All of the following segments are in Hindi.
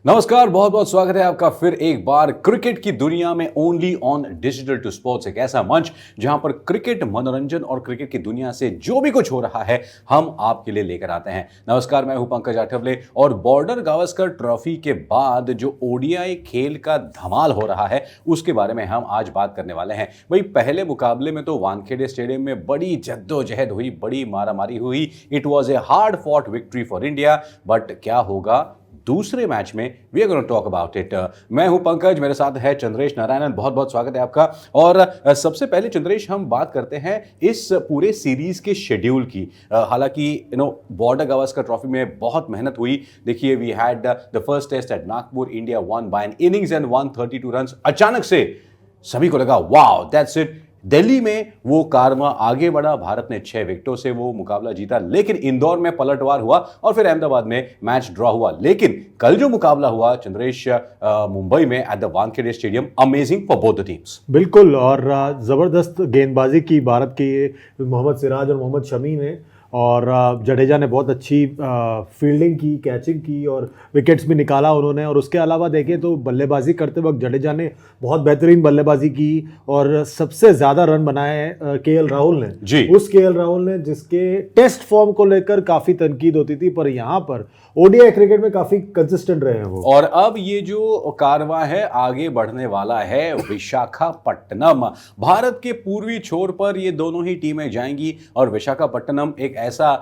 नमस्कार, बहुत बहुत स्वागत है आपका फिर एक बार क्रिकेट की दुनिया में only on digital two sports, एक ऐसा मंच जहां पर क्रिकेट मनोरंजन और क्रिकेट की दुनिया से जो भी कुछ हो रहा है हम आपके लिए लेकर आते हैं। नमस्कार, मैं हूं पंकज आठवले और बॉर्डर गावस्कर ट्रॉफी के बाद जो ओडीआई खेल का धमाल हो रहा है उसके बारे में हम आज बात करने वाले हैं। भाई, पहले मुकाबले में तो वानखेड़े स्टेडियम में बड़ी जद्दोजहद हुई, बड़ी मारामारी हुई। It was a hard fought victory for India, but क्या होगा दूसरे मैच में, we are going to talk about it. मैं हूं पंकज, मेरे साथ है चंद्रेश नारायणन। बहुत बहुत स्वागत है आपका। और सबसे पहले चंद्रेश, हम बात करते हैं इस पूरे सीरीज के शेड्यूल की। हालांकि बॉर्डर गावस्कर ट्रॉफी में बहुत मेहनत हुई। देखिए, we had the first test at Nagpur, India won by an innings and 132 runs. अचानक से सभी को लगा वाओ दैट्स इट। दिल्ली में वो कारवां आगे बढ़ा, भारत ने 6 विकेटों से वो मुकाबला जीता, लेकिन इंदौर में पलटवार हुआ और फिर अहमदाबाद में मैच ड्रॉ हुआ। लेकिन कल जो मुकाबला हुआ चंद्रेश, मुंबई में at the Wankhede stadium, amazing for both the teams. बिल्कुल, और जबरदस्त गेंदबाजी की भारत के मोहम्मद सिराज और मोहम्मद शमी ने, और जडेजा ने बहुत अच्छी फील्डिंग की, कैचिंग की और विकेट्स भी निकाला उन्होंने। और उसके अलावा देखें तो बल्लेबाजी करते वक्त जडेजा ने बहुत बेहतरीन बल्लेबाजी की और सबसे ज़्यादा रन बनाए केएल राहुल ने जी। उस केएल राहुल ने जिसके टेस्ट फॉर्म को लेकर काफ़ी तनकीद होती थी, पर यहाँ पर ओडीआई क्रिकेट में काफ़ी कंसिस्टेंट रहे हैं वो। और अब ये जो कारवां है आगे बढ़ने वाला है विशाखापट्टनम। भारत के पूर्वी छोर पर ये दोनों ही टीमें जाएंगी और विशाखापट्टनम एक ऐसा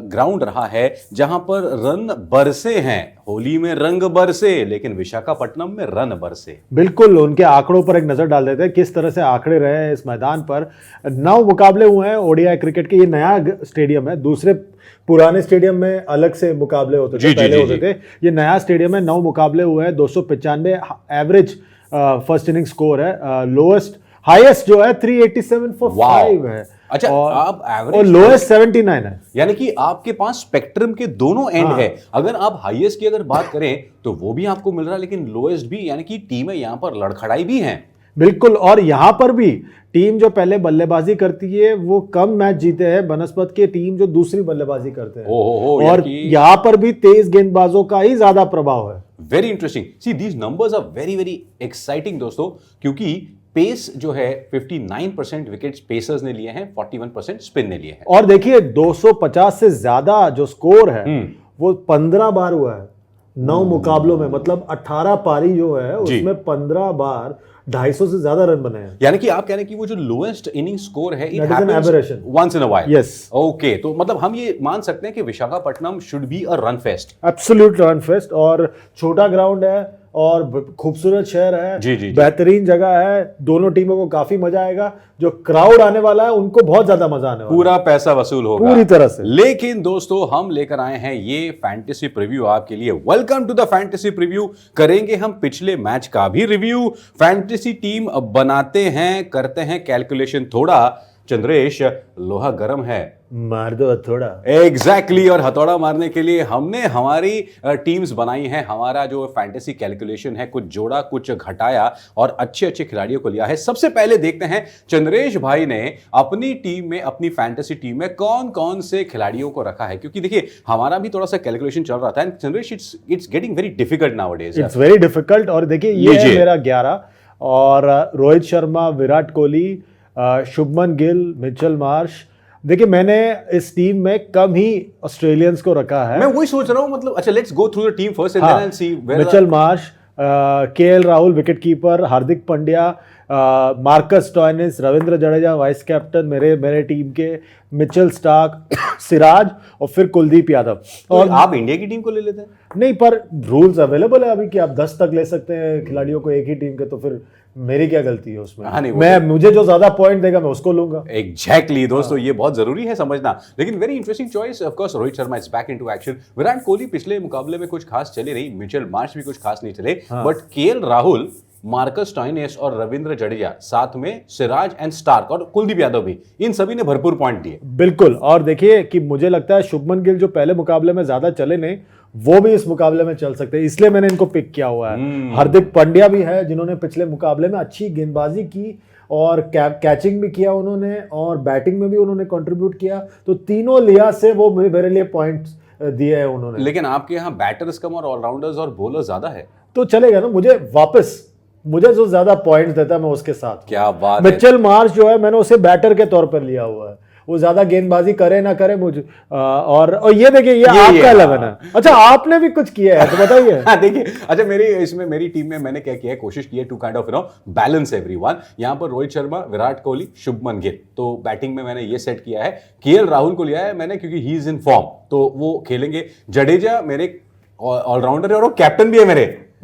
ग्राउंड रहा है जहां पर रन बरसे हैं। होली में रंग बरसे, लेकिन विशाखापट्टनम में रन बरसे। बिल्कुल, उनके आंकड़ों पर एक नजर डाल देते हैं किस तरह से आंकड़े रहे हैं इस मैदान पर। 9 मुकाबले हुए हैं ओडीआई क्रिकेट के। ये नया स्टेडियम है, दूसरे पुराने स्टेडियम में अलग से मुकाबले होते थे, पहले होते थे। ये नया स्टेडियम है, 9 मुकाबले हुए हैं, 295 एवरेज फर्स्ट इनिंग स्कोर है। लोएस्ट हाईएस्ट जो है 387 फॉर 5 है। अच्छा, आप एवरेज और लोएस्ट 79 है। यानी कि आपके पास स्पेक्ट्रम के दोनों एंड है। अगर आप हाईएस्ट की अगर बात करें तो वो भी आपको मिल रहा है, लेकिन लोएस्ट भी, यानी कि टीमें यहां पर लड़खड़ाई भी हैं। बिल्कुल, और यहां पर भी टीम जो पहले बल्लेबाजी करती है वो कम मैच जीते हैं बनस्पत के टीम जो दूसरी बल्लेबाजी करते हैं। और यहां पर भी तेज गेंदबाजों का ही ज्यादा प्रभाव है। Very interesting. See, these numbers are very very exciting दोस्तों, क्योंकि पेस जो है 59% विकेट्स पेसर्स ने लिए हैं, 41% स्पिन ने लिए हैं। और देखिए 250 से ज्यादा जो स्कोर है वो 15 बार हुआ है 9 मुकाबलों में। मतलब 18 पारी जो है उसमें 15 बार 250 से ज्यादा रन बने हैं। यानी कि आप कह रहे हैं कि वो जो लोएस्ट इनिंग स्कोर है, it happens once in a while. Yes, okay, तो मतलब हम ये मान सकते हैं कि Visakhapatnam should be a run fest. Absolute run fest. और छोटा ग्राउंड है और खूबसूरत शहर है, जी। बेहतरीन जगह है। दोनों टीमों को काफी मजा आएगा। जो क्राउड आने वाला है उनको बहुत ज्यादा मजा आने वाला है, पूरा पैसा वसूल होगा पूरी तरह से। लेकिन दोस्तों, हम लेकर आए हैं ये फैंटेसी प्रीव्यू आपके लिए। Welcome to the fantasy preview. करेंगे हम पिछले मैच का भी रिव्यू। फैंटेसी टीम बनाते हैं, करते हैं कैलकुलेशन। थोड़ा चंद्रेश, लोहा गर्म है, मार दो हथौड़ा। एग्जैक्टली। और हथौड़ा मारने के लिए हमने हमारी टीम्स बनाई हैं। हमारा जो फैंटेसी कैलकुलेशन है, कुछ जोड़ा कुछ घटाया और अच्छे अच्छे खिलाड़ियों को लिया है। सबसे पहले देखते हैं चंद्रेश भाई ने अपनी टीम में, अपनी फैंटेसी टीम में कौन कौन से खिलाड़ियों को रखा है, क्योंकि देखिए हमारा भी थोड़ा सा कैलकुलेशन चल रहा था। Chandresh, it's getting very difficult nowadays. It's very difficult. और देखिए ये है मेरा 11, और रोहित शर्मा, विराट कोहली, शुभमन गिल, मिचेल मार्श। देखिए मैंने इस टीम में कम ही ऑस्ट्रेलियंस को रखा है। मैं वही सोच रहा हूं, मतलब अच्छा, let's go through the team first and then I will see where. Mitchell Marsh, KL Rahul wicket keeper, Hardik Pandya, Marcus Stoinis, Ravindra Jadeja vice captain मेरे टीम के, मिचेल स्टार्क, सिराज और फिर कुलदीप यादव। और आप इंडिया की टीम को ले लेते हैं? नहीं, पर रूल्स अवेलेबल है अभी कि आप 10 तक ले सकते हैं खिलाड़ियों को एक ही टीम के, तो फिर मेरी क्या गलती है उसमें? मुझे जो ज्यादा पॉइंट देगा मैं उसको लूंगा। एग्जैक्टली दोस्तों, ये बहुत जरूरी है समझना। लेकिन very interesting choice. Of course Rohit Sharma is back into action. Virat Kohli पिछले मुकाबले में कुछ खास चले नहीं, मिचेल मार्श भी कुछ खास नहीं चले, but KL Rahul, Marcus Stoinis और रविंद्र जडेजा, साथ में सिराज एंड स्टार्क और कुलदीप यादव भी, इन सभी ने भरपूर पॉइंट दिए। बिल्कुल। और देखिए कि मुझे लगता है शुभमन गिल जो पहले मुकाबले में ज्यादा चले नहीं, वो भी इस मुकाबले में चल सकते हैं, इसलिए मैंने इनको पिक किया हुआ है। हार्दिक पांड्या भी है जिन्होंने पिछले मुकाबले में अच्छी गेंदबाजी की और कैचिंग भी किया उन्होंने, और बैटिंग में भी उन्होंने कंट्रीब्यूट किया। तो तीनों लिहाज से वो मेरे लिए पॉइंट्स दिए हैं उन्होंने। लेकिन आपके यहाँ बैटर्स कम और ऑलराउंडर्स और बॉलर ज्यादा है। तो चलेगा ना, मुझे जो ज्यादा पॉइंट्स देता है मैं उसके साथ। क्या बात है। मिचेल मार्श जो है मैंने उसे बैटर के तौर पर लिया हुआ है, वो ज्यादा गेंदबाजी करे ना करे मुझे और ये देखिए ये आपका 11 है। अच्छा आपने भी कुछ किया है तो बताइए। हाँ देखिए, अच्छा मेरी टीम में मैंने क्या किया है, कोशिश की है to kind of balance everyone. यहाँ पर रोहित शर्मा, विराट कोहली, शुभमन गिल। तो बैटिंग में मैंने ये सेट किया है, केएल राहुल को लिया है मैंने क्योंकि ही इज इन फॉर्म, तो वो खेलेंगे। जडेजा मेरे ऑलराउंडर है और वो कैप्टन भी है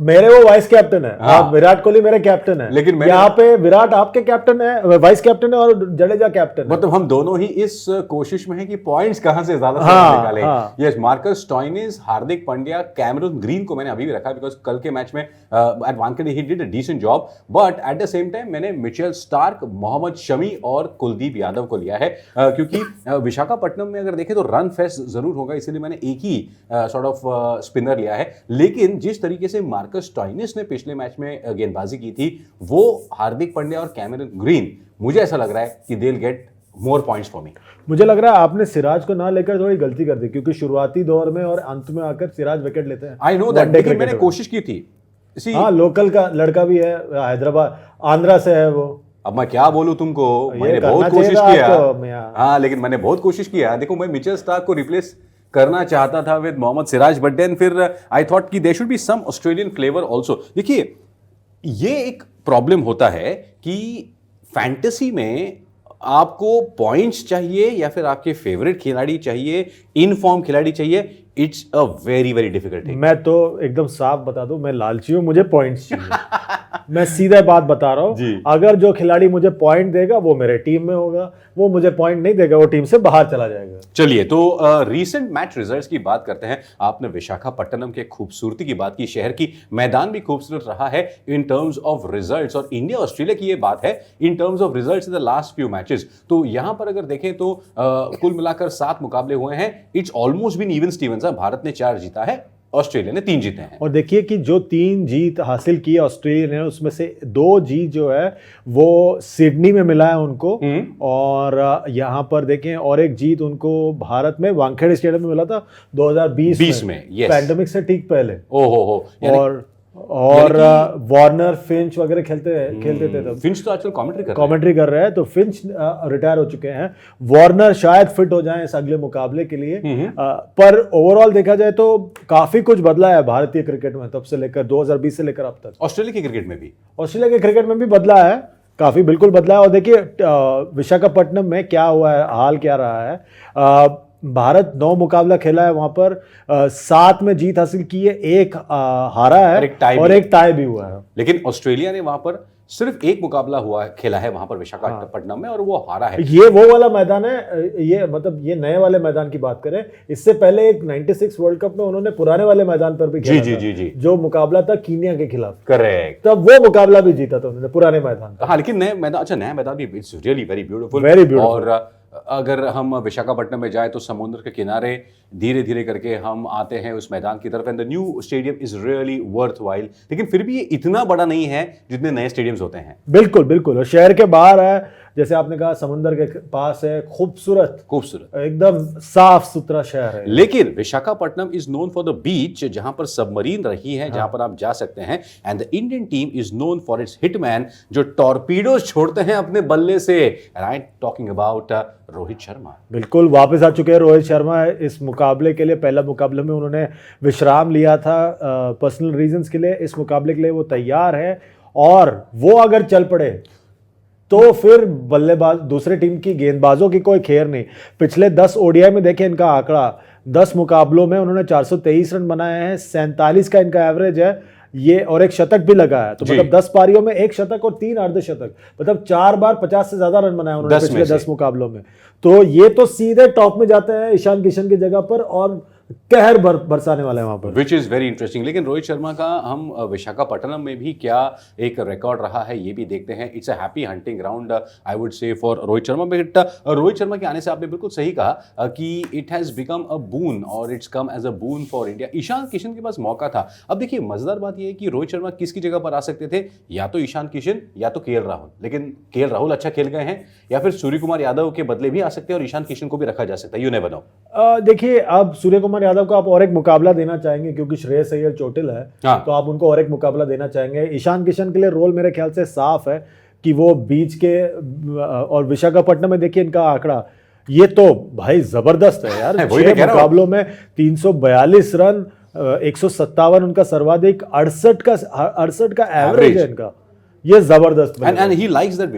मेरे वो वाइस कैप्टन है। हाँ। विराट कोहली मेरे कैप्टन है, लेकिन यहाँ पे विराट आपके कैप्टन है, वाइस कैप्टन है, और जडेजा कैप्टन है। मतलब हम दोनों ही इस कोशिश में हैं कि पॉइंट्स कहां से ज्यादा निकालें। Yes, Marcus Stoinis, Hardik Pandya, Cameron Green को मैंने अभी भी रखा बिकॉज कल के मैच में at Wankhede he did a decent job, but at the same time मैंने मिचेल स्टार्क, मोहम्मद शमी और कुलदीप यादव को लिया है क्योंकि विशाखापट्टनम में अगर देखें तो रन फेस्ट जरूर होगा, इसलिए मैंने एक ही सॉर्ट ऑफ स्पिनर लिया है। लेकिन जिस तरीके से मार्कस स्टोइनिस ने पिछले मैच में गेंदबाजी की थी, वो हार्दिक पांड्या और कैमरून ग्रीन, मुझे ऐसा लग रहा है कि they will get more points for me. मुझे लग रहा है आपने सिराज को ना लेकर थोड़ी गलती कर दी, क्योंकि शुरुआती दौर में और अंत में आकर सिराज विकेट लेते हैं। आई नो दैट, लेकिन मैंने कोशिश की थी। हाँ, लोकल का लड़का भी है, हैदराबाद आंध्रा से है वो। अब मैं क्या बोलूं तुमको, मैंने बहुत कोशिश किया। हाँ लेकिन मैंने बहुत कोशिश किया। देखो मैं मिचेल स्टार्क को रिप्लेस करना चाहता था with Mohammed Siraj, but then फिर आई थॉट कि there should be some Australian flavour also. देखिए ये एक प्रॉब्लम होता है कि फैंटेसी में आपको पॉइंट्स चाहिए या फिर आपके फेवरेट खिलाड़ी चाहिए, इन फॉर्म खिलाड़ी चाहिए। It's a very very difficult thing. मैं तो एकदम साफ बता दूं, मैं लालची हूं, मुझे पॉइंट्स चाहिए। मैं सीधा बात बता रहा हूं, अगर जो खिलाड़ी मुझे पॉइंट देगा वो मेरे टीम में होगा, वो मुझे पॉइंट नहीं देगा वो टीम से बाहर चला जाएगा। चलिए तो रीसेंट मैच रिजल्ट्स की बात करते हैं। आपने विशाखापट्टनम के खूबसूरती की बात की, शहर की, मैदान भी खूबसूरत रहा है इन टर्म्स ऑफ रिजल्ट्स, और इंडिया ऑस्ट्रेलिया की ये बात है in terms of results in the last few matches. तो यहां पर अगर देखें तो कुल मिलाकर 7 मुकाबले हुए हैं। It's almost been even stevens. Bharat ने 4 जीता है, ऑस्ट्रेलिया ने 3 जीते हैं। और देखिए कि जो 3 जीत हासिल की ऑस्ट्रेलिया ने, उसमें से 2 जीत जो है वो सिडनी में मिला है उनको, और यहाँ पर देखें और एक जीत उनको भारत में वानखेड़े स्टेडियम में मिला था 2020 में, पैंडेमिक से ठीक पहले। और वार्नर, फिंच वगैरह खेलते थे तब। फिंच तो आजकल कमेंट्री कर रहे हैं, तो फिंच रिटायर हो चुके हैं। वार्नर शायद फिट हो जाएं इस अगले मुकाबले के लिए। पर ओवरऑल देखा जाए तो काफी कुछ बदला है भारतीय क्रिकेट में, तब से लेकर 2020 से लेकर अब तक। ऑस्ट्रेलिया के क्रिकेट में भी बदला है, काफी बिल्कुल बदला है। और देखिए विशाखापट्टनम में क्या हुआ है, हाल क्या रहा है। भारत 9 मुकाबला खेला है, वहां पर 7 में जीत हासिल की है, 1 हारा है और एक टाई भी हुआ है। लेकिन ऑस्ट्रेलिया ने वहां पर सिर्फ 1 मुकाबला खेला है वहां पर विशाखापट्टनम में, और वो हारा है। ये वो वाला मैदान है, ये मतलब ये नए वाले मैदान की बात करें, इससे पहले एक 96 वर्ल्ड कप में उन्होंने पुराने वाले मैदान पर भी खेला था, जो मुकाबला था कीनिया के खिलाफ। करेक्ट। तब वो मुकाबला भी जीता था उन्होंने पुराने मैदान। हाँ लेकिन नया मैदान भी इट्स रियली वेरी ब्यूटीफुल। और अगर हम विशाखापट्टनम में जाए तो समुद्र के किनारे धीरे धीरे करके हम आते हैं उस मैदान की तरफ, and the new stadium is really worthwhile. लेकिन फिर भी ये इतना बड़ा नहीं है जितने नए स्टेडियम्स होते हैं। बिल्कुल, और शहर के बाहर है, जैसे आपने कहा समुद्र के पास है, खूबसूरत एकदम साफ सुथरा शहर है। लेकिन Visakhapatnam is known for the beach, जहां पर सबमरीन रही है, जहां पर आप जा सकते हैं, and the Indian team is known for its hitman, जो टॉर्पीडोज छोड़ते हैं अपने बल्ले से। Right, talking about Rohit Sharma. बिल्कुल, वापस आ चुके हैं रोहित शर्मा इस मुकाबले के लिए। पहला मुकाबले में उन्होंने विश्राम लिया था पर्सनल रीजंस के लिए, इस मुकाबले के लिए वो तैयार है, और वो अगर चल पड़े तो फिर बल्लेबाज दूसरे टीम की गेंदबाजों की कोई खेर नहीं। पिछले 10 ओडीआई में देखें इनका आंकड़ा, 10 मुकाबलों में उन्होंने 423 रन बनाए हैं, 47 का इनका एवरेज है ये, और एक शतक भी लगा है। तो मतलब 10 पारियों में 1 शतक और 3 अर्धशतक, मतलब 4 बार 50 से ज्यादा रन बनाए उन्होंने पिछले 10 मुकाबलों में। तो ये तो सीधे टॉप में जाते हैं ईशान किशन की जगह पर, और कहर बरसाने वाले हैं वहां पर, विच इज वेरी इंटरेस्टिंग। लेकिन रोहित शर्मा का हम विशाखापट्टनम में भी क्या एक रिकॉर्ड रहा है ये भी देखते हैं। It's a happy hunting ground I would say for Rohit Sharma. But Rohit Sharma के आने से आपने बिल्कुल सही कहा कि it has become a boon, और it's come as a boon for India. Ishan Kishan के पास मौका था। अब देखिए मजेदार बात यह है कि रोहित शर्मा किसकी जगह पर आ सकते थे, या तो ईशान किशन या तो केएल राहुल। लेकिन केएल राहुल अच्छा खेल गए हैं, या फिर सूर्य कुमार यादव के बदले भी आ सकते हैं और ईशान किशन को भी रखा जा सकता है। You never know. देखिए अब सूर्य कुमार कुमार यादव को आप और एक मुकाबला देना चाहेंगे क्योंकि श्रेयस अय्यर चोटिल है, हाँ। तो आप उनको और एक मुकाबला देना चाहेंगे। ईशान किशन के लिए रोल मेरे ख्याल से साफ है कि वो बीच के और विशाखापट्टनम में देखिए इनका आंकड़ा, ये तो भाई जबरदस्त है यार। वही तो 6 कह रहा हूं। मुकाबलों में 342 रन, 157 उनका सर्वाधिक, 68 का एवरेज है इनका, ये जबरदस्त and he likes that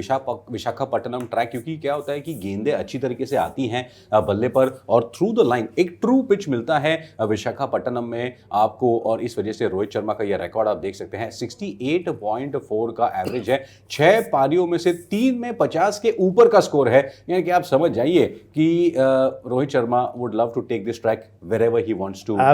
Visakhapatnam track, क्योंकि क्या होता है कि गेंदें अच्छी तरीके से आती हैं बल्ले पर और थ्रू द लाइन एक ट्रू पिच मिलता है विशाखापट्टनम में आपको, और इस वजह से रोहित शर्मा का यह रिकॉर्ड आप देख सकते हैं 68.4 का एवरेज है। 6 पारियों में से 3 में 50 के ऊपर का स्कोर है, यानी कि आप समझ जाइए कि Rohit Sharma would love to take this track wherever he wants to play.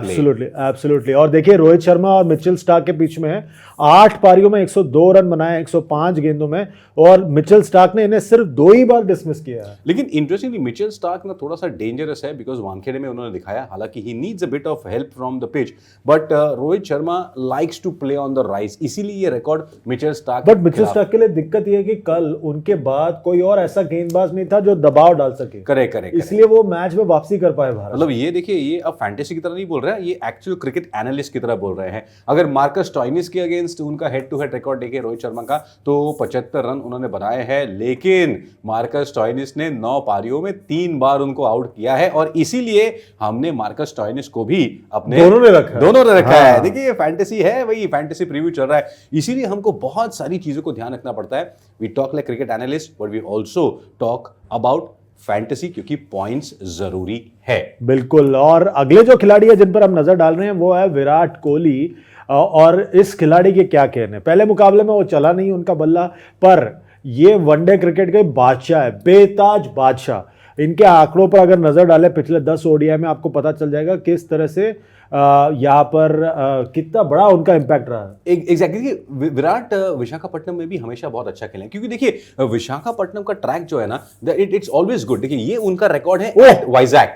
Absolutely. और देखिए रोहित शर्मा और मिचेल स्टार्क के बीच में 8 पारियों में 102 रन बनाए 105 गेंदों में, और मिचेल स्टार्क ने इन्हें सिर्फ 2 ही बार डिसमिस किया है। लेकिन इंटरेस्टिंगली मिचेल स्टार्क ना थोड़ा सा डेंजरस है, बिकॉज वानखेड़े में उन्होंने दिखाया, हालांकि he needs a bit of help from the pitch, but Rohit Sharma likes to play on the rise, इसीलिए ये record Mitchell Starc. But Mitchell Starc के लिए दिक्कत ये है कि कल उनके बाद कोई और ऐसा गेंदबाज नहीं था जो दबाव डाल सके, करेक्ट, इसलिए वो मैच में वापसी कर पाए भारत। मतलब ये देखिए, ये अब फैंटेसी की तरह नहीं बोल रहे हैं, ये एक्चुअल क्रिकेट एनालिस्ट की तरह बोल रहे हैं। अगर मार्कस स्टॉइनिस के अगेंस्ट उनका हेड टू हेड रिकॉर्ड देखे रोहित शर्मा का, तो 75 रन उन्होंने बनाए हैं, लेकिन मार्कस स्टॉइनिस ने 9 पारियों में 3 बार उनको आउट किया है, और इसीलिए हमने मार्कस स्टॉइनिस को भी अपने दोनों ने रखा है। देखिए ये फैंटेसी है, वही फैंटेसी प्रीव्यू चल रहा है, इसीलिए हमको बहुत सारी चीजों को ध्यान रखना पड़ता है। We talk like cricket analyst, but we also talk about fantasy, क्योंकि पॉइंट्स जरूरी है। बिल्कुल। और अगले जो खिलाड़ी है जिन पर हम नजर डाल रहे हैं वो है विराट कोहली, और इस खिलाड़ी के क्या कहने, पहले मुकाबले में वो चला नहीं उनका बल्ला, पर ये वनडे क्रिकेट के बादशाह है, बेताज बादशाह। इनके आंकड़ों पर अगर नजर डालें पिछले 10 ओडीआई में, आपको पता चल जाएगा किस तरह से यहाँ पर कितना बड़ा उनका इम्पैक्ट रहा है। एग्जैक्टली। विराट विशाखापट्टनम में भी हमेशा बहुत अच्छा खेले, क्योंकि देखिए विशाखापट्टनम का ट्रैक जो है ना, इट्स ऑलवेज गुड। देखिए ये उनका रिकॉर्ड है वाइजैक,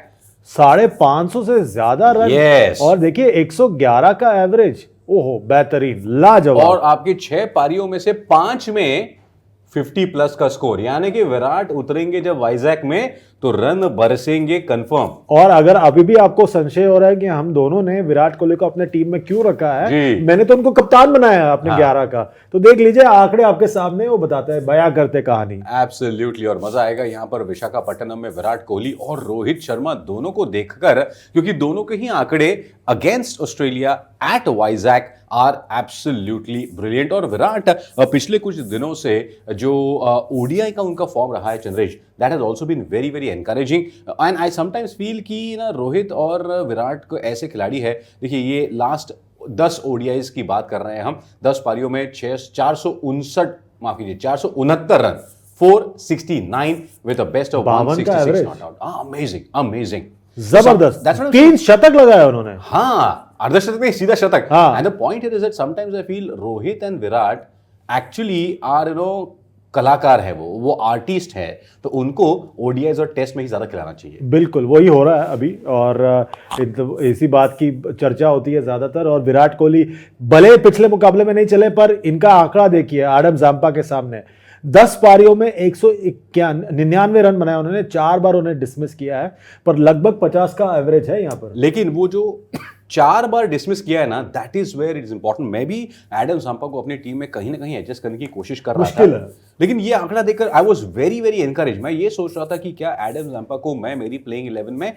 550 से ज्यादा रन, yes. और देखिए 111 का एवरेज, ओहो बेहतरीन, लाजवाब। और आपके 6 पारियों में से 5 में 50 प्लस का स्कोर, यानी कि विराट उतरेंगे जब वाइजैक में तो रन बरसेंगे कंफर्म। और अगर अभी भी आपको संशय हो रहा है कि हम दोनों ने विराट कोहली को अपने टीम में क्यों रखा है, मैंने तो उनको कप्तान बनाया है अपने 11 का, तो देख लीजिए आंकड़े आपके सामने, वो बताते हैं, बयां करते कहानी। एब्सोल्युटली। और मजा आएगा यहाँ पर विशाखापट्टनम में विराट कोहली और रोहित शर्मा दोनों को देखकर, क्योंकि दोनों के ही आंकड़े against Australia at Vizag are absolutely brilliant. और विराट पिछले कुछ दिनों से जो ओडीआई का उनका फॉर्म रहा है Chandresh, that has also been very very encouraging, and I sometimes feel कि ना रोहित और विराट को ऐसे खिलाड़ी है, देखिए ये लास्ट 10 ओडीआईज की बात कर रहे हैं हम, 10 पारियों में 469 run, 469 with a best of 166 not out. Amazing, amazing, जबरदस्त। 3 शतक लगाया उन्होंने। हाँ, अर्धशतक नहीं, सीधा शतक। हाँ। And the point is that sometimes I feel Rohit and Virat actually are कलाकार है, वो आर्टिस्ट है, तो उनको ओडीआईज और टेस्ट में ही ज्यादा खिलाना चाहिए। बिल्कुल वही हो रहा है अभी, और इसी बात की चर्चा होती है ज्यादातर। और विराट कोहली भले पिछले मुकाबले में नहीं चले, पर इनका आंकड़ा देखिए एडम जाम्पा के सामने, 10 पारियों में 199 रन बनाए उन्होंने, 4 बार उन्हें डिसमिस किया है, पर लगभग 50 का एवरेज है यहाँ पर। लेकिन वो जो 4 बार डिसमिस किया है ना, that is where it is important. मैं भी एडम जाम्पा को अपनी टीम में कहीं ना कहीं एडजस्ट करने की कोशिश कर रहा था, लेकिन ये आंकड़ा देखकर I was very very encourage. मैं ये सोच रहा था कि क्या एडम जाम्पा को मैं मेरी प्लेइंग 11 में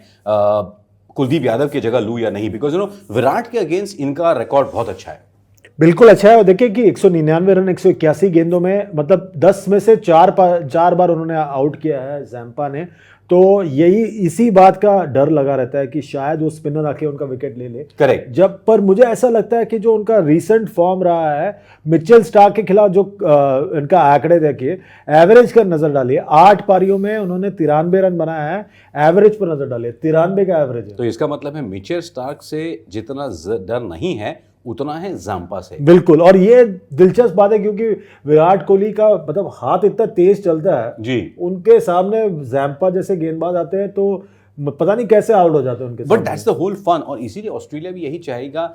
कुलदीप यादव की जगह लूं या नहीं, बिकॉज विराट के अगेंस्ट इनका रिकॉर्ड बहुत अच्छा है। बिल्कुल अच्छा है। और देखिए कि 199 रन 181 गेंदों में, मतलब 10 में से 4 बार उन्होंने आउट किया है जैम्पा ने, तो यही इसी बात का डर लगा रहता है कि शायद वो स्पिनर आके उनका विकेट ले ले। करेक्ट। जब पर मुझे ऐसा लगता है कि जो उनका रीसेंट फॉर्म रहा है मिचेल स्टार्क के खिलाफ, जो इनका आंकड़े देखिए, एवरेज का नजर डालिए, 8 पारियों में उन्होंने 93 रन बनाया है, एवरेज पर नजर डालिए 93 का एवरेज है। तो इसका मतलब है मिचेल स्टार्क से जितना डर नहीं है उतना है जाम्पा से। बिल्कुल। और ये दिलचस्प बात है क्योंकि विराट कोहली का मतलब हाथ इतना तेज चलता है जी, उनके सामने जाम्पा जैसे गेंदबाज आते हैं तो पता नहीं कैसे आउट हो जाते हैं उनके but that's the whole fun. और इसीलिए ऑस्ट्रेलिया भी यही चाहेगा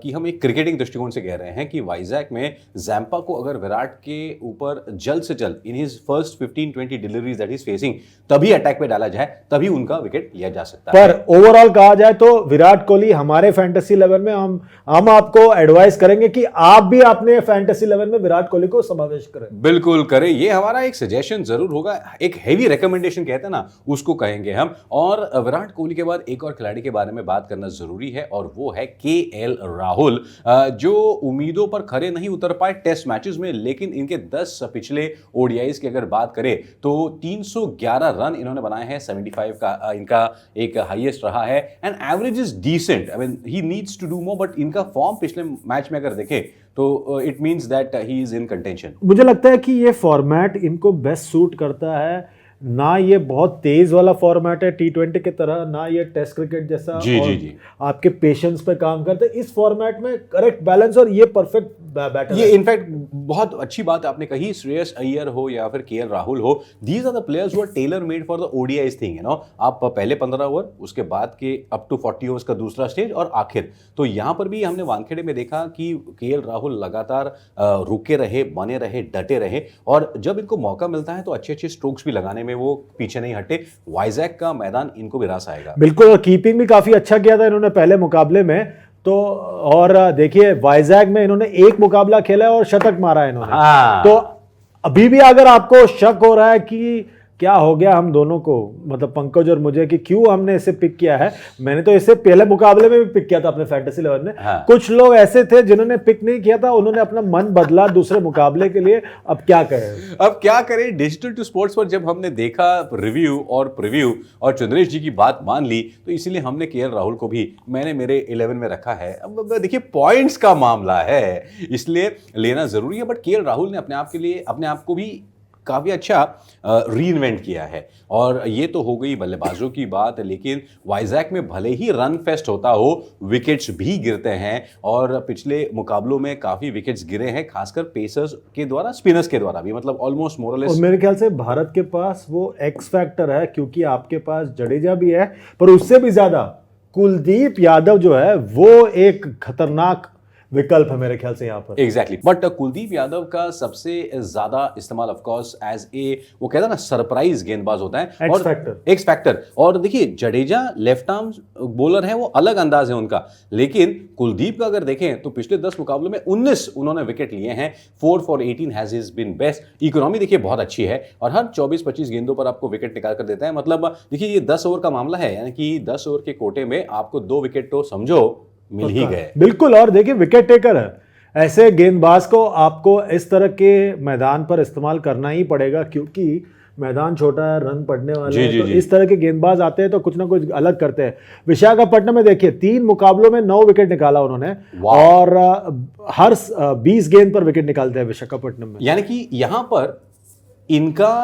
कि हम एक क्रिकेटिंग दृष्टिकोण से कह रहे हैं कि वाइजैक में जैम्पा को अगर विराट के ऊपर जल्द से जल्द in his first 15-20 deliveries that is facing तभी अटैक पे डाला जाए, तभी उनका विकेट लिया जा सकता है। पर ओवरऑल कहा जाए तो विराट कोहली हमारे फैंटेसी लेवल में हम आपको एडवाइस करेंगे कि आप भी अपने फैंटेसी लेवल में विराट कोहली को समावेश करें। बिल्कुल करें, ये हमारा एक सजेशन जरूर होगा, एक हेवी रिकमेंडेशन कहते हैं ना, उसको कहेंगे हम। और विराट कोहली के बाद एक और खिलाड़ी के बारे में बात करना जरूरी है और वो है केएल राहुल, जो उम्मीदों पर खरे नहीं उतर पाए टेस्ट मैचेस में, लेकिन इनके 10 पिछले ओडीआईज की अगर बात करें तो 311 रन इन्होंने बनाए हैं, 75 का इनका एक हाईएस्ट रहा है and average is decent. I mean he needs to do more, but इनका फॉर्म पिछले मैच में अगर देखें तो it means that he is in contention. मुझे लगता है कि ये फॉर्मेट इनको बेस्ट सूट करता है, ना ये बहुत तेज वाला फॉर्मेट है T20 की तरह, ना ये टेस्ट क्रिकेट जैसा जी, और जी। आपके पेशेंस पे काम करते हैं। इस फॉर्मेट में करेक्ट बैलेंस और ये परफेक्ट बैटर ये इनफैक्ट बहुत अच्छी बात आपने कही, श्रेयस अय्यर हो या फिर केएल राहुल हो, these are the players who are tailor made for the ODIs thing, you know. आप पहले 15 ओवर, उसके बाद के अप टू 40 ओवर्स का दूसरा स्टेज और आखिर, तो यहाँ पर भी हमने वानखेड़े में देखा कि केएल राहुल लगातार रुके रहे, बने रहे, डटे रहे और जब इनको मौका मिलता है तो अच्छे अच्छे स्ट्रोक्स भी लगाने में वो पीछे नहीं हटे। वाइजैक का मैदान इनको भी रास आएगा। बिल्कुल, और कीपिंग भी काफी अच्छा किया था इन्होंने पहले मुकाबले में तो। और देखिए वाइजैक में इन्होंने एक मुकाबला खेला है और शतक मारा है इन्होंने। हाँ। तो अभी भी अगर आपको शक हो रहा है कि क्या हो गया हम दोनों को, मतलब पंकज और मुझे, कि क्यों हमने इसे पिक किया है, मैंने तो इसे पहले मुकाबले में भी पिक किया था अपने फैंटेसी लेवल में। हाँ। कुछ लोग ऐसे थे जिन्होंने पिक नहीं किया था, उन्होंने अपना मन बदला दूसरे मुकाबले के लिए। अब क्या करें, अब क्या करें। डिजिटल टू स्पोर्ट्स पर जब हमने देखा रिव्यू और प्रीव्यू और चंद्रेश जी की बात मान ली, तो इसीलिए हमने केएल राहुल को भी मैंने मेरे 11 में रखा है। अब देखिए पॉइंट्स का मामला है, इसलिए लेना जरूरी है, बट केएल राहुल ने अपने आप के लिए अपने आप को भी काफ़ी अच्छा रीइन्वेंट किया है। और ये तो हो गई बल्लेबाजों की बात, लेकिन वाइजैक में भले ही रन फेस्ट होता हो, विकेट्स भी गिरते हैं और पिछले मुकाबलों में काफ़ी विकेट्स गिरे हैं, खासकर पेसर्स के द्वारा, स्पिनर्स के द्वारा भी, मतलब ऑलमोस्ट मोरलेस। और मेरे ख्याल से भारत के पास वो एक्स फैक्टर है, क्योंकि आपके पास जडेजा भी है, पर उससे भी ज्यादा कुलदीप यादव जो है वो एक खतरनाक विकल्प है मेरे ख्याल से यहाँ पर। एग्जैक्टली, बट कुलदीप यादव का सबसे ज्यादा इस्तेमाल ऑफ कोर्स एज ए, वो कहता है ना, सरप्राइज गेंदबाज होता है, एक्स फैक्टर। और देखिए जडेजा लेफ्ट आर्म बॉलर है, वो अलग अंदाज है उनका, लेकिन कुलदीप का अगर देखें तो पिछले 10 मुकाबलों में 19 उन्होंने विकेट लिए हैं। 4 for 18 has his been best. Economy देखिए बहुत अच्छी है और हर 24-25 गेंदों पर आपको विकेट निकाल कर देता है। मतलब देखिए ये 10 ओवर का मामला है, यानी कि 10 ओवर के कोटे में आपको 2 विकेट तो समझो मिल ही गए। बिल्कुल, और देखिए विकेट टेकर है, ऐसे गेंदबाज को आपको इस तरह के मैदान पर इस्तेमाल करना ही पड़ेगा, क्योंकि मैदान छोटा है, रन पड़ने वाले हैं, तो इस तरह के गेंदबाज आते हैं तो कुछ ना कुछ अलग करते हैं। विशाखापट्टनम में देखिए 3 मुकाबलों में 9 विकेट निकाला उन्होंने और हर 20 गेंद पर विकेट निकालते हैं विशाखापट्टनम में। यानी कि यहां पर इनका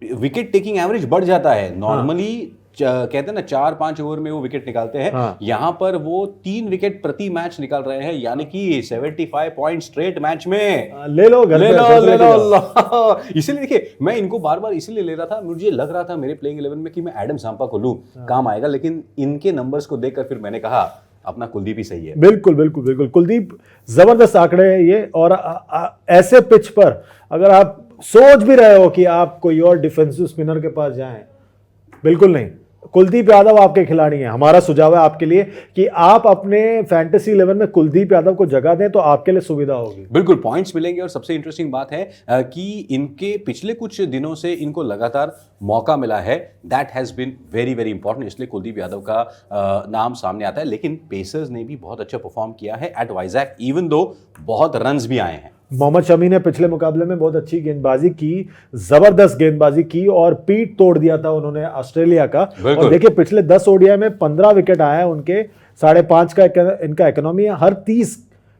विकेट टेकिंग एवरेज बढ़ जाता है। नॉर्मली कहते हैं ना 4-5 ओवर में वो विकेट निकालते हैं, यहां पर वो 3 विकेट प्रति मैच निकाल रहे हैं, यानी कि 75 पॉइंट स्ट्रेट मैच में। ले लो इसीलिए देखिए मैं इनको बार बार इसीलिए ले रहा था, मुझे लग रहा था मेरे प्लेइंग 11 में कि मैं एडम जाम्पा को लूं, काम आएगा, लेकिन इनके नंबर्स को देखकर फिर मैंने कहा अपना कुलदीप ही सही है। बिल्कुल बिल्कुल बिल्कुल, कुलदीप जबरदस्त आंकड़े है ये। और ऐसे पिच पर अगर आप सोच भी रहे हो कि आप कोई और डिफेंसिव स्पिनर के पास जाएं, बिल्कुल नहीं, कुलदीप यादव आपके खिलाड़ी हैं। हमारा सुझाव है आपके लिए कि आप अपने फैंटेसी 11 में कुलदीप यादव को जगह दें तो आपके लिए सुविधा होगी। बिल्कुल, पॉइंट्स मिलेंगे। और सबसे इंटरेस्टिंग बात है कि इनके पिछले कुछ दिनों से इनको लगातार मौका मिला है, that has been very very important, इसलिए कुलदीप यादव का नाम सामने आता है। लेकिन पेसर्स ने भी बहुत अच्छा परफॉर्म किया है एट वाइजैक, इवन दो बहुत रन्स भी आए हैं। मोहम्मद शमी ने पिछले मुकाबले में बहुत अच्छी गेंदबाजी की, जबरदस्त गेंदबाजी की और पीठ तोड़ दिया था उन्होंने ऑस्ट्रेलिया का। और देखिए पिछले 10 ओडीआई में 15 विकेट आए हैं उनके, 5.5 का इनका इकोनॉमी है, हर 30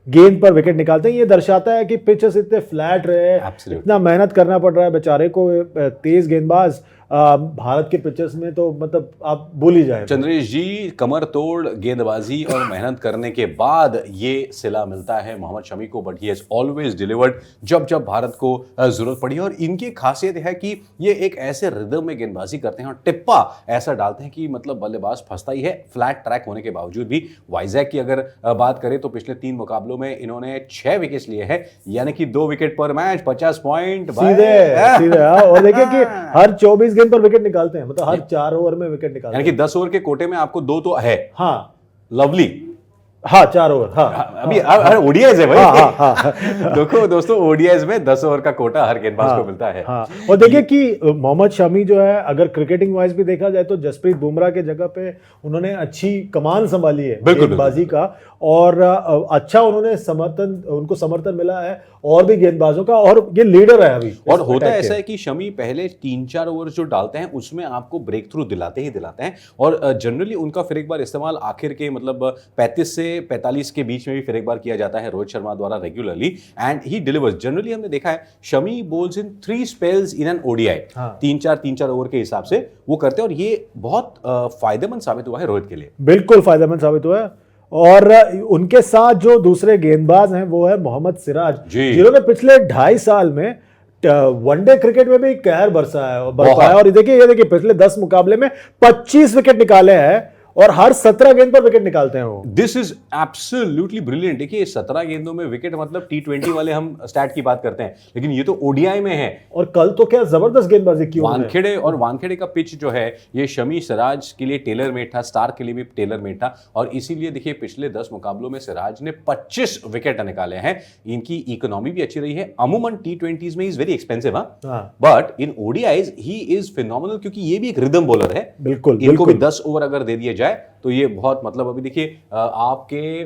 गेंद पर विकेट निकालते हैं। ये दर्शाता है कि पिचेस इतने फ्लैट रहे, इतना मेहनत करना पड़ रहा है बेचारे को, तेज गेंदबाज भारत के पिचेस में तो मतलब आप भूल ही जाए। चंद्रेश जी, कमर तोड़ गेंदबाजी और मेहनत करने के बाद ये सिला मिलता है मोहम्मद शमी को, but he has always delivered जब जब भारत को जरूरत पड़ी। और इनकी खासियत है कि ये एक ऐसे रिदम में गेंदबाजी करते हैं और टिप्पा ऐसा डालते हैं कि मतलब बल्लेबाज फंसता ही है, फ्लैट ट्रैक होने के बावजूद भी। वाइजैक की अगर बात करें तो पिछले 3 मुकाबलों में इन्होंने 6 विकेट लिए हैं, यानी कि 2 विकेट पर मैच, 50 पॉइंट सीधे। और देखिए कि हर 24 गेंद पर विकेट निकालते हैं, मतलब हर 4 ओवर में विकेट निकालते हैं, यानी कि 10 ओवर के कोटे में आपको 2 तो है। हाँ, लवली। हाँ, 4 ओवर। हाँ, अभी ओडीआईज है भाई। देखो दोस्तों, ओडीआईज में 10 ओवर का कोटा हर गेंदबाज को मिलता है। हाँ, और देखिए कि मोहम्मद शमी जो है, अगर क्रिकेटिंग वाइज भी देखा जाए तो जसप्रीत बुमराह के जगह पे उन्होंने अच्छी कमान संभाली है गेंदबाजी का, और अच्छा उन्होंने उनको समर्थन मिला है और भी गेंदबाजों का, और ये लीडर है अभी। और होता ऐसा है कि शमी पहले 3-4 ओवर जो डालते हैं उसमें आपको ब्रेक थ्रू दिलाते हैं, और जनरली उनका फिर एक बार इस्तेमाल आखिर के मतलब 35 से 45 के बीच में भी फिर एक बार किया जाता है रोहित शर्मा द्वारा regularly, and he delivers. Generally हमने देखा है Shami balls in 3 spells in an ODI. 3-4 over के हिसाब से वो करते हैं, और ये बहुत फायदेमंद साबित हुआ है रोहित के लिए। बिल्कुल फायदेमंद साबित हुआ है। और उनके साथ जो दूसरे गेंदबाज हैं वो है मोहम्मद सिराज, जिन्होंने पिछले 2.5 साल में वनडे क्रिकेट में भी कहर बरसा है और ये देखिए पिछले 10 मुकाबले में 25 विकेट निकाले हैं, और हर 17 गेंद पर विकेट निकालते हैं वो। This is absolutely brilliant. देखिए 17 गेंदों में विकेट, मतलब T20 वाले हम स्टैट की बात करते हैं, लेकिन ये तो ओडीआई में है। और कल तो क्या जबरदस्त गेंदबाजी की वानखेड़े का पिच जो है ये शमी सिराज के लिए टेलर मेड था, स्टार के लिए भी टेलर मेड था, और इसीलिए देखिए पिछले 10 मुकाबलों में सिराज ने 25 विकेट निकाले हैं। इनकी इकोनॉमी भी अच्छी रही है। अमूमन T20s में is very expensive, but in ODIs he is phenomenal, क्योंकि ये भी एक रिदम बॉलर है। बिल्कुल, इनको भी 10 ओवर अगर दे दिए जाए तो ये बहुत, मतलब अभी देखिए आपके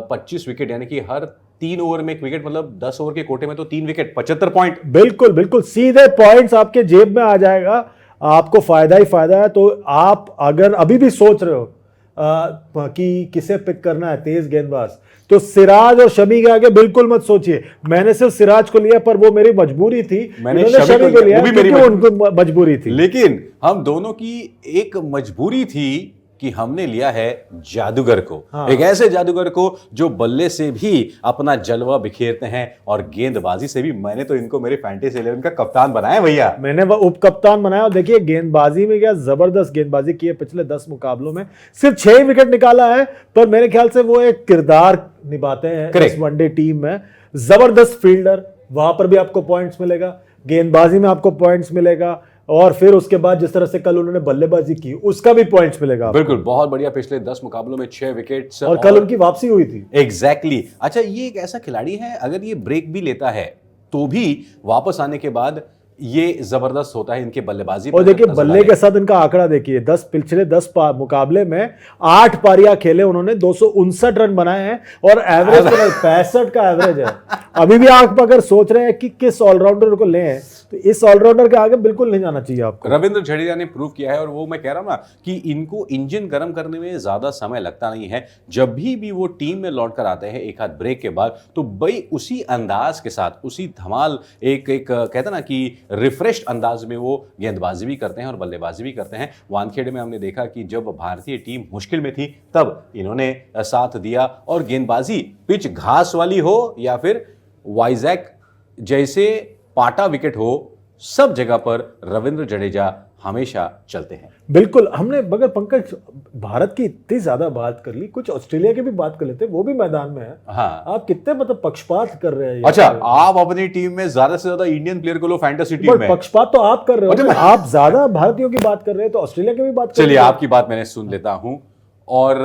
25 विकेट, यानी कि हर 3 ओवर में 1 विकेट, मतलब 10 ओवर के कोटे में तो 3 विकेट, 75 पॉइंट। बिल्कुल सीधे पॉइंट्स आपके जेब में आ जाएगा, आपको फायदा ही फायदा है। तो आप अगर अभी भी सोच रहे हो कि किसे पिक करना है तेज गेंदबाज, तो सिराज और शमी के आगे बिल्कुल मत सोचिए। मैंने सिर्फ सिराज को लिया, पर वो मेरी मजबूरी थी। मैंने शमी को लिया क्योंकि उनको मजबूरी थी। लेकिन हम दोनों की एक मजबूरी थी कि हमने लिया है जादूगर को। एक ऐसे जादूगर को जो बल्ले से भी अपना जलवा बिखेरते हैं और गेंदबाजी से भी। मैंने तो इनको मेरे फैंटेसी 11 का कप्तान बनाया भैया, मैंने उप कप्तान बनाया। और देखिए गेंदबाजी में क्या जबरदस्त गेंदबाजी की है। पिछले 10 मुकाबलों में सिर्फ 6 विकेट निकाला है, पर मेरे ख्याल से वो एक किरदार निभाते हैं इस वनडे टीम में। जबरदस्त फील्डर, वहां पर भी आपको पॉइंट्स मिलेगा, गेंदबाजी में आपको पॉइंट्स मिलेगा, और फिर उसके बाद जिस तरह से कल उन्होंने बल्लेबाजी की उसका भी पॉइंट्स मिलेगा। बिल्कुल, बहुत बढ़िया। पिछले 10 मुकाबलों में 6 विकेट्स, और कल उनकी वापसी हुई थी। एग्जैक्टली। अच्छा, ये एक ऐसा खिलाड़ी है, अगर ये ब्रेक भी लेता है तो भी वापस आने के बाद ये जबरदस्त होता है इनके बल्लेबाजी। और देखिए बल्ले के साथ इनका आंकड़ा देखिए, पिछले 10 मुकाबले में 8 पारियां खेले उन्होंने, 259 रन बनाए हैं, और एवरेज 65 का एवरेज है। अभी भी आप अगर सोच रहे हैं कि किस ऑलराउंडर को लें, तो इस ऑलराउंडर के आगे बिल्कुल नहीं जाना चाहिए आपको। रविंद्र जडेजा ने प्रूव किया है, और वो मैं कह रहा हूं ना कि इनको इंजन गर्म करने में ज्यादा समय लगता नहीं है। जब भी वो टीम में लौट कर आते हैं एक हाथ ब्रेक के बाद, तो भाई उसी अंदाज के साथ, उसी धमाल, एक कहते ना कि रिफ्रेश्ड अंदाज में वो गेंदबाजी भी करते हैं और बल्लेबाजी भी करते हैं। वानखेड़े में हमने देखा कि जब भारतीय टीम मुश्किल में थी तब इन्होंने साथ दिया, और गेंदबाजी पिच घास वाली हो या फिर वाइजैक जैसे पाटा विकेट हो, सब जगह पर रविंद्र जडेजा हमेशा चलते हैं। बिल्कुल। हमने मगर पंकज भारत की इतनी ज्यादा बात कर ली, कुछ ऑस्ट्रेलिया की भी बात कर लेते, वो भी मैदान में है। हाँ, आप कितने मतलब पक्षपात कर रहे हैं। अच्छा, आप अपनी टीम में ज्यादा से ज्यादा इंडियन प्लेयर को लो फैंटेसी टीम में। पक्षपात तो आप कर रहे हो, आप ज्यादा भारतीयों की बात कर रहे हैं, तो ऑस्ट्रेलिया की भी बात कर। चलिए, आपकी बात मैंने सुन लेता हूं। और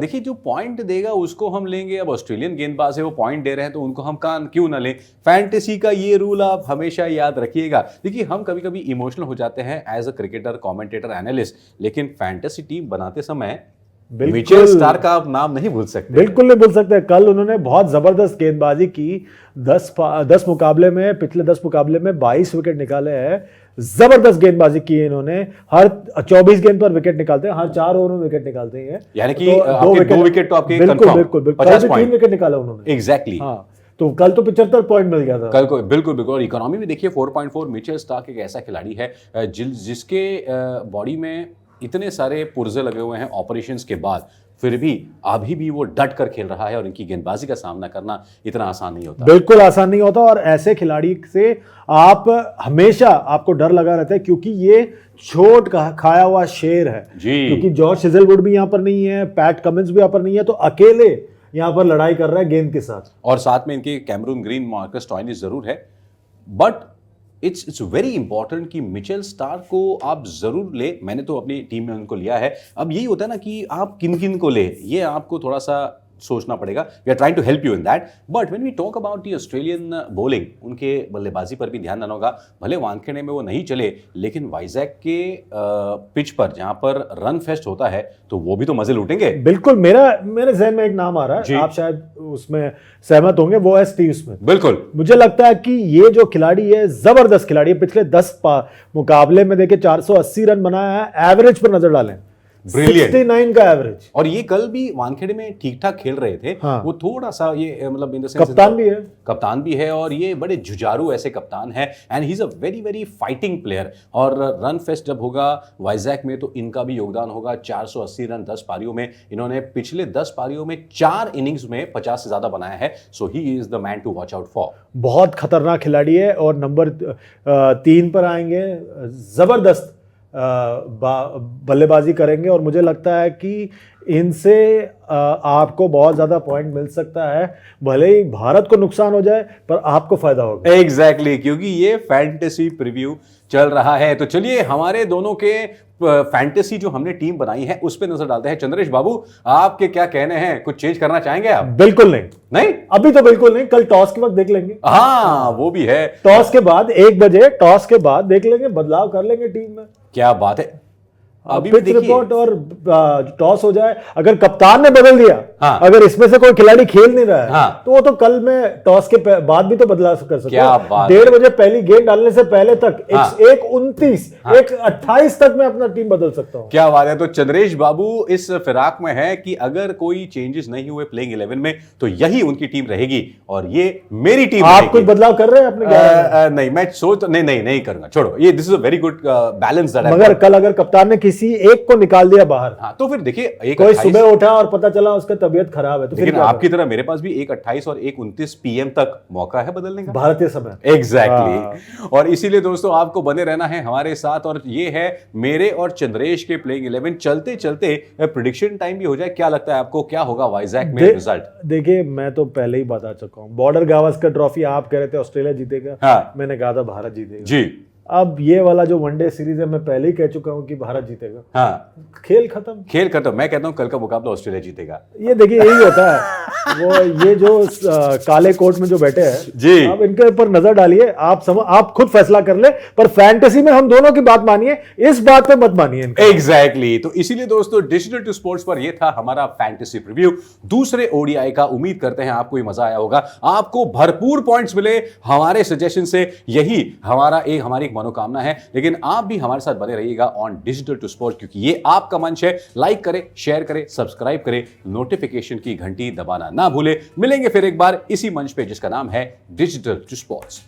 देखिए जो पॉइंट देगा उसको हम लेंगे। अब ऑस्ट्रेलियन गेंदबाज है, वो पॉइंट दे रहे हैं, तो उनको हम क्यों ना लें। फैंटेसी का ये रूल आप हमेशा याद रखिएगा। देखिए हम कभी कभी इमोशनल हो जाते हैं as a cricketer, commentator, analyst, लेकिन फैंटेसी टीम बनाते समय मिचेल स्टार्क का आप नाम नहीं भूल सकते। बिल्कुल नहीं भूल सकते। कल उन्होंने बहुत जबरदस्त गेंदबाजी की। 10 मुकाबले में, पिछले 10 मुकाबले में 22 विकेट निकाले हैं। जबरदस्त गेंदबाजी की है इन्होंने। हर 24 गेंद पर विकेट निकालते हैं, हर 4 ओवर में विकेट निकालते हैं, यानी कि 2 विकेट तो आपके बिल्कुल 3 विकेट निकाला उन्होंने। एग्जैक्टली। हाँ, तो कल तो 75 पॉइंट मिल गया था। कल को बिल्कुल बिल्कुल। और इकोनॉमी में देखिए 4.4। मिचेल स्टार्क एक ऐसा खिलाड़ी है जिसके बॉडी में इतने सारे पुर्जे लगे हुए हैं ऑपरेशंस के बाद, फिर भी अभी भी वो डट कर खेल रहा है और इनकी गेंदबाजी का सामना करना इतना आसान नहीं होता। बिल्कुल आसान नहीं होता, और ऐसे खिलाड़ी से आप हमेशा आपको डर लगा रहता है, क्योंकि ये चोट का खाया हुआ शेर है जी। क्योंकि जॉर्ज हेजलवुड भी यहाँ पर नहीं है, पैट कमिंस भी यहाँ पर नहीं है, तो अकेले यहाँ पर लड़ाई कर रहा है गेंद के साथ। और साथ में इनके कैमरून ग्रीन, मार्कस स्टोइनिस जरूर है, बट इट्स वेरी इंपॉर्टेंट कि मिचेल स्टार्क को आप जरूर ले। मैंने तो अपनी टीम में उनको लिया है। अब यही होता है ना कि आप किन किन को ले, ये आपको थोड़ा सा सोचना पड़ेगा। We are trying to help you in that, but when we talk about the Australian bowling, उनके बल्लेबाजी पर भी ध्यान देना होगा। भले वानखेड़े में वो नहीं चले, लेकिन वाइजैक के पिच पर जहां पर रन फेस्ट होता है तो वो भी तो मजे लूटेंगे। बिल्कुल, मेरे जहन में एक नाम आ रहा है, आप शायद उसमें सहमत होंगे, वो है स्टीव स्मिथ। बिल्कुल, मुझे लगता है कि ये जो खिलाड़ी है जबरदस्त खिलाड़ी है। पिछले 10 मुकाबले में देखे 480 रन बनाया है। एवरेज पर नजर डालें, 69 का एवरेज। और ये कल भी वानखेड़े में ठीक ठाक खेल रहे थे। हाँ। वो थोड़ा सा ये मतलब इन द सेंस कप्तान भी है और ये बड़े जुझारू ऐसे कप्तान है, and he is a very very fighting player. और रन फेस्ट जब होगा वाइजैक में तो इनका भी योगदान होगा। 480 रन 10 पारियों में, इन्होंने पिछले 10 पारियों में 4 इनिंग्स में 50 से ज्यादा बनाया है। So he is the man to watch out for. बहुत खतरनाक खिलाड़ी है। और नंबर 3 पर आएंगे, जबरदस्त बल्लेबाजी करेंगे, और मुझे लगता है कि इनसे आपको बहुत ज्यादा पॉइंट मिल सकता है। भले ही भारत को नुकसान हो जाए, पर आपको फायदा होगा। एग्जैक्टली, क्योंकि ये फैंटेसी प्रीव्यू चल रहा है। तो चलिए हमारे दोनों के फैंटेसी जो हमने टीम बनाई है उस पर नजर डालते हैं। चंद्रेश बाबू, आपके क्या कहने हैं? कुछ चेंज करना चाहेंगे आप? बिल्कुल नहीं, नहीं अभी तो बिल्कुल नहीं। कल टॉस के वक्त देख लेंगे। हाँ, वो भी है। टॉस के बाद 1 बजे टॉस के बाद देख लेंगे, बदलाव कर लेंगे टीम में। क्या बात है। अभी पिच रिपोर्ट और टॉस हो जाए, अगर कप्तान ने बदल दिया, हाँ। अगर इसमें से कोई खिलाड़ी खेल नहीं रहा है, हाँ। तो वो तो कल में टॉस के बाद भी तो बदलाव कर सकते हैं। 1:30 बजे पहली गेंद डालने से पहले तक हाँ। 1:29, 1:28 तक मैं अपना टीम बदल सकता हूं। क्या बात है। तो चंद्रेश बाबू इस फिराक में है कि अगर कोई चेंजेस नहीं हुए प्लेइंग 11 में तो यही उनकी टीम रहेगी और ये मेरी टीम। आप कुछ बदलाव कर रहे हैं अपने? नहीं, मैं सोच नहीं करूंगा, छोड़ो ये। This is a very good balance. मगर कल अगर कप्तान ने किसी एक को निकाल दिया बाहर, हाँ, तो फिर देखिए कोई सुबह उठा और पता चला उसका तबीयत खराब है, तो लेकिन आपकी तरह मेरे पास भी 1:28 और 1:29 PM तक मौका है बदलने का, भारतीय समय। एग्जैक्टली। और इसीलिए दोस्तों आपको बने रहना है हमारे साथ। और ये है मेरे और चंद्रेश के प्लेइंग 11। चलते चलते प्रेडिक्शन टाइम भी हो जाए। क्या लगता है आपको, क्या होगा वाइजैक में रिजल्ट? देखिए, मैं तो पहले ही बता चुका हूं, बॉर्डर गावस्कर ट्रॉफी आप कह रहे थे ऑस्ट्रेलिया जीतेगा। हाँ। मैंने कहा था भारत जीतेगा जी। अब ये वाला जो वनडे सीरीज है, मैं पहले ही कह चुका हूं कि भारत जीतेगा। हाँ, खेल खत्म। मैं कहता हूं कल का मुकाबला ऑस्ट्रेलिया जीतेगा। ये देखिए, यही होता है। वो ये जो काले कोट में जो बैठे हैं जी, आप इनके ऊपर नजर डालिए, आप खुद फैसला कर ले। पर फैंटेसी में हम दोनों की बात मानिए, इस बात पे मत मानिए। एग्जैक्टली। तो इसीलिए दोस्तों डिजिटल टू स्पोर्ट्स पर ये था हमारा फैंटेसी प्रीव्यू दूसरे ओडीआई का। उम्मीद करते हैं आपको ये मजा आया होगा, आपको भरपूर पॉइंट्स मिले हमारे सजेशन से। यही हमारी एक मनोकामना है। लेकिन आप भी हमारे साथ बने रहिएगा ऑन डिजिटल टू स्पोर्ट्स, क्योंकि ये आपका मंच है। लाइक करें, शेयर करें, सब्सक्राइब करें, नोटिफिकेशन की घंटी दबाना ना भूले। मिलेंगे फिर एक बार इसी मंच पे जिसका नाम है डिजिटल टू स्पोर्ट्स।